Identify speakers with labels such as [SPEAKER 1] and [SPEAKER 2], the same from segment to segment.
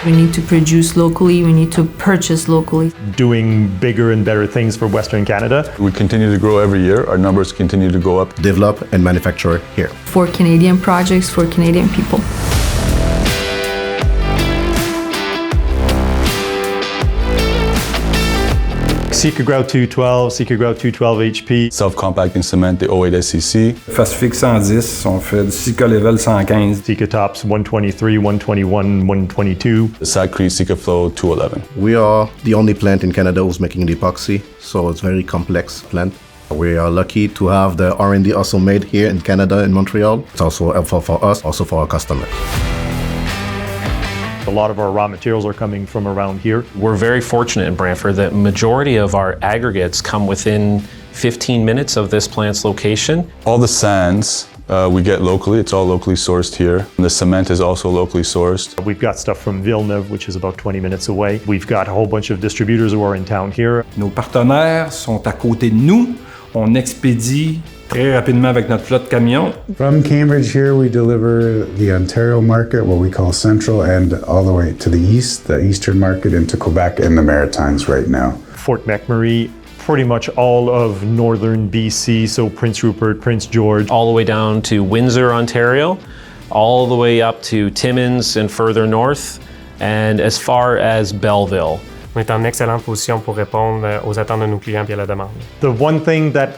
[SPEAKER 1] We need to produce locally, we need to purchase locally.
[SPEAKER 2] Doing bigger and better things for Western Canada.
[SPEAKER 3] We continue to grow every year. Our numbers continue to go up.
[SPEAKER 4] Develop and manufacture here.
[SPEAKER 1] For Canadian projects, for Canadian people.
[SPEAKER 2] Sika Grout 212, Sika Grout 212 HP.
[SPEAKER 3] Self-compacting cement, the 08 SCC.
[SPEAKER 5] Fast-Fix 110, on fait du Sika Level 115.
[SPEAKER 2] Sika Tops 123, 121, 122.
[SPEAKER 3] The Sacrete Sika Flow 211.
[SPEAKER 4] We are the only plant in Canada who's making the epoxy, so it's a very complex plant. We are lucky to have the R&D also made here in Canada, in Montreal. It's also helpful for us, also for our customers.
[SPEAKER 2] A lot of our raw materials are coming from around here.
[SPEAKER 6] We're very fortunate in Brantford that majority of our aggregates come within 15 minutes of this plant's location.
[SPEAKER 3] All the sands we get locally. It's all locally sourced here. And the cement is also locally sourced.
[SPEAKER 2] We've got stuff from Villeneuve, which is about 20 minutes away. We've got a whole bunch of distributors who are in town here.
[SPEAKER 5] Nos partenaires sont à côté de nous. On expédie très rapidement avec notre flotte camion.
[SPEAKER 7] From Cambridge here, we deliver the Ontario market, what we call central, and all the way to the east, the eastern market into Quebec and the Maritimes right now.
[SPEAKER 2] Fort McMurray, pretty much all of northern BC, so Prince Rupert, Prince George.
[SPEAKER 6] All the way down to Windsor, Ontario, all the way up to Timmins and further north, and as far as Belleville.
[SPEAKER 8] On est en excellente position pour répondre aux attentes de nos clients et à la demande.
[SPEAKER 2] The one thing that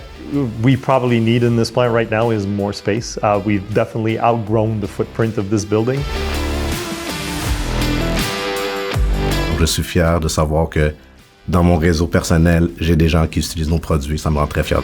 [SPEAKER 2] we probably need in this plant right now is more space. We've definitely outgrown the footprint of this building.
[SPEAKER 4] Je suis fier de savoir que dans mon réseau personnel, j'ai des gens qui utilisent nos produits. Ça me rend très fier.